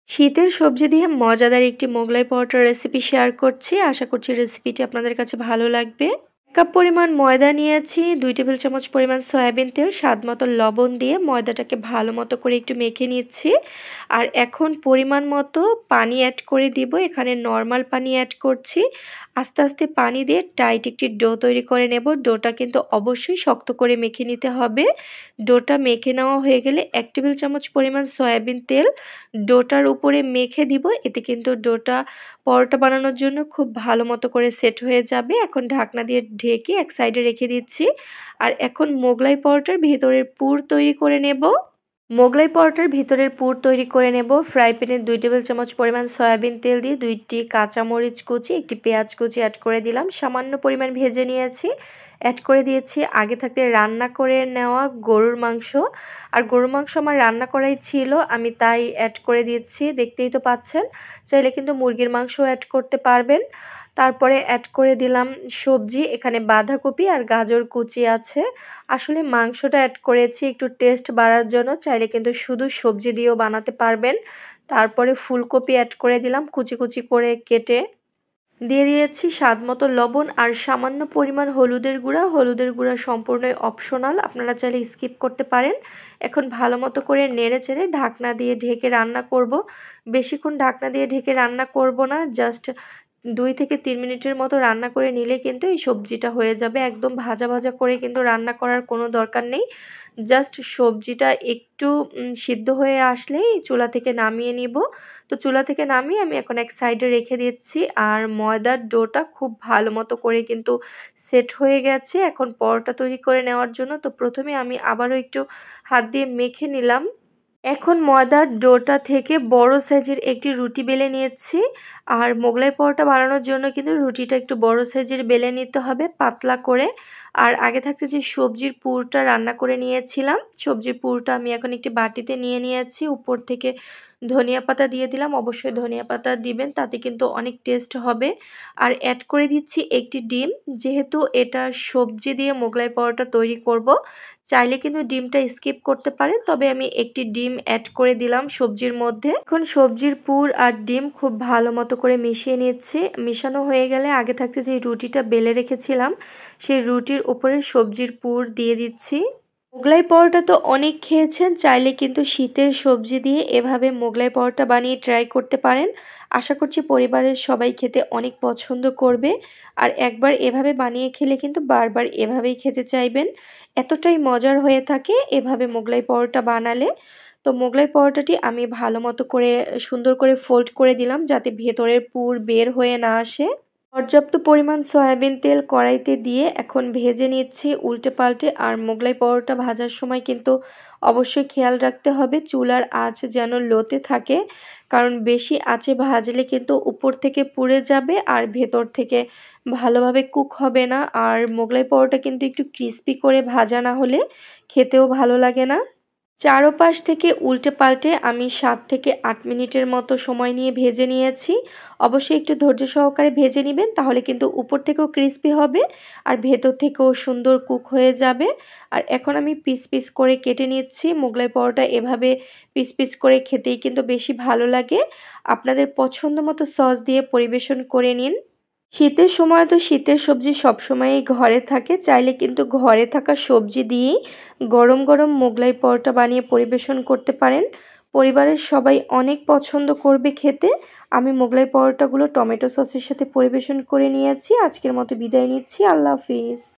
শীতের সবজি দিয়ে মজাদার একটি মোগলাই পরোটার রেসিপি শেয়ার করছি। আশা করছি রেসিপিটি আপনাদের কাছে ভালো লাগবে। 1 কাপ পরিমাণ ময়দা নিয়েছি, 2 টেবিল চামচ পরিমাণ সয়াবিন তেল, স্বাদ মতো লবণ দিয়ে ময়দাটাকে ভালো মতো করে একটু মেখে নিচ্ছি। আর এখন পরিমাণ মতো পানি অ্যাড করে দিব। এখানে নর্মাল পানি অ্যাড করছি। আস্তে আস্তে পানি দিয়ে টাইট একটি ডো তৈরি করে নেব। ডোটা কিন্তু অবশ্যই শক্ত করে মেখে নিতে হবে। ডোটা মেখে নেওয়া হয়ে গেলে 1 টেবিল চামচ পরিমাণ সয়াবিন তেল ডোটার উপরে মেখে দিব। এতে কিন্তু ডোটা পরোটা বানানোর জন্য খুব ভালো মতো করে সেট হয়ে যাবে। এখন ঢাকনা দিয়ে ঢেকে এক সাইডে রেখে দিচ্ছি। আর এখন মোগলাই পরোটার ভিতরের পুর তৈরি করে নেব। মোগলাই পরোটার ভিতরের পুর তৈরি করে নেব। ফ্রাই প্যানে 2 টেবিল চামচ পরিমাণ সয়াবিন তেল দিয়ে 2টি কাঁচামরিচ কুচি, একটি পেঁয়াজ কুচি অ্যাড করে দিলাম। সামান্য পরিমাণ ভেজে নিয়েছি। অ্যাড করে দিয়েছি আগে থাকতে রান্না করে নেওয়া গরুর মাংস। আর গরুর মাংস আমার রান্না করাই ছিল, আমি তাই অ্যাড করে দিচ্ছি। দেখতেই তো পাচ্ছেন। চাইলে কিন্তু মুরগির মাংস অ্যাড করতে পারবেন। তারপরে অ্যাড করে দিলাম সবজি। এখানে বাঁধাকপি আর গাজর কুচি আছে। আসলে মাংসটা অ্যাড করেছি একটু টেস্ট বাড়ার জন্য, চাইলে কিন্তু শুধু সবজি দিয়েও বানাতে পারবেন। তারপরে ফুলকপি অ্যাড করে দিলাম কুচি কুচি করে কেটে। দিয়ে দিয়েছি স্বাদ মতো লবণ আর সামান্য পরিমাণ হলুদের গুঁড়া। হলুদের গুঁড়া সম্পূর্ণই অপশনাল, আপনারা চাইলে স্কিপ করতে পারেন। এখন ভালো মতো করে নেড়ে চেড়ে ঢাকনা দিয়ে ঢেকে রান্না করব। বেশিক্ষণ ঢাকনা দিয়ে ঢেকে রান্না করব না, জাস্ট 2 থেকে 3 মিনিটের মতো রান্না করে নিলে কিন্তু এই সবজিটা হয়ে যাবে। একদম ভাজা ভাজা করে কিন্তু রান্না করার কোনো দরকার নেই। জাস্ট সবজিটা একটু সিদ্ধ হয়ে আসলেই চুলা থেকে নামিয়ে নিব। তো চুলা থেকে নামিয়ে আমি এখন এক সাইডে রেখে দিচ্ছি। আর ময়দার ডোটা খুব ভালো মতো করে কিন্তু সেট হয়ে গেছে এখন পরোটা তৈরি করে নেওয়ার জন্য। তো প্রথমে আমি আবারও একটু হাত দিয়ে মেখে নিলাম। এখন ময়দার ডোটা থেকে বড় সাইজের একটি রুটি বেলে নিয়েছি। আর মোগলাই পরোটা বানানোর জন্য কিন্তু রুটিটা একটু বড় সাইজের বেলে নিতে হবে পাতলা করে। আর আগে থাকতে যে সবজির পুরটা রান্না করে নিয়েছিলাম, সবজির পুরটা আমি এখন একটি বাটিতে নিয়ে নিয়েছি। উপর থেকে ধনিয়া পাতা দিয়ে দিলাম। অবশ্যই ধনিয়া পাতা দিবেন, তাতে কিন্তু অনেক টেস্ট হবে। আর অ্যাড করে দিচ্ছি একটি ডিম। যেহেতু এটা সবজি দিয়ে মোগলাই পরোটা তৈরি করব, চাইলে কিন্তু ডিমটা স্কিপ করতে পারেন, তবে আমি একটি ডিম অ্যাড করে দিলাম সবজির মধ্যে। এখন সবজির পুর আর ডিম খুব ভালো মতো করে মিশিয়ে নিচ্ছি। মিশানো হয়ে গেলে আগে থাকতে যে রুটিটা বেলে রেখেছিলাম, সেই রুটির উপরে সবজির পুর দিয়ে দিচ্ছি। মোগলাই পরোটা তো অনেক খেয়েছেন, চাইলে কিন্তু শীতের সবজি দিয়ে এভাবে মোগলাই পরোটা বানিয়ে ট্রাই করতে পারেন। আশা করছি পরিবারের সবাই খেতে অনেক পছন্দ করবে। আর একবার এভাবে বানিয়ে খেলে কিন্তু বারবার এভাবেই খেতে চাইবেন। এতটাই মজার হয়ে থাকে এভাবে মোগলাই পরোটা বানালে। তো মোগলাই পরোটাটি আমি ভালো মতো করে সুন্দর করে ফোল্ড করে দিলাম, যাতে ভেতরের পুর বের হয়ে না আসে। পর্যাপ্ত পরিমাণ সয়াবিন তেল কড়াইতে দিয়ে এখন ভেজে নিচ্ছি উল্টে পাল্টে। আর মোগলাই পরোটা ভাজার সময় কিন্তু অবশ্যই খেয়াল রাখতে হবে চুলার আঁচ যেন লোতে থাকে, কারণ বেশি আঁচে ভাজলে কিন্তু উপর থেকে পুড়ে যাবে আর ভেতর থেকে ভালোভাবে কুক হবে না। আর মোগলাই পরোটা কিন্তু একটু ক্রিস্পি করে ভাজা না হলে খেতেও ভালো লাগে না। চারোপাশ থেকে উল্টে পাল্টে আমি 7 থেকে 8 মিনিটের মতো সময় নিয়ে ভেজে নিয়েছি। অবশ্যই একটু ধৈর্য সহকারে ভেজে নেবেন, তাহলে কিন্তু উপর থেকেও ক্রিস্পি হবে আর ভেতর থেকেও সুন্দর কুক হয়ে যাবে। আর এখন আমি পিস পিস করে কেটে নিচ্ছি। মোগলাই পরোটা এভাবে পিস পিস করে খেতেই কিন্তু বেশি ভালো লাগে। আপনাদের পছন্দ মতো সস দিয়ে পরিবেশন করে নিন। শীতের সময় তো শীতের সবজি সবসময়ই ঘরে থাকে, চাইলে কিন্তু ঘরে থাকা সবজি দিয়েই গরম গরম মোগলাই পরোটা বানিয়ে পরিবেশন করতে পারেন। পরিবারের সবাই অনেক পছন্দ করবে খেতে। আমি মোগলাই পরোটাগুলো টমেটো সসের সাথে পরিবেশন করে নিয়েছি। আজকের মতো বিদায় নিচ্ছি। আল্লাহ হাফিজ।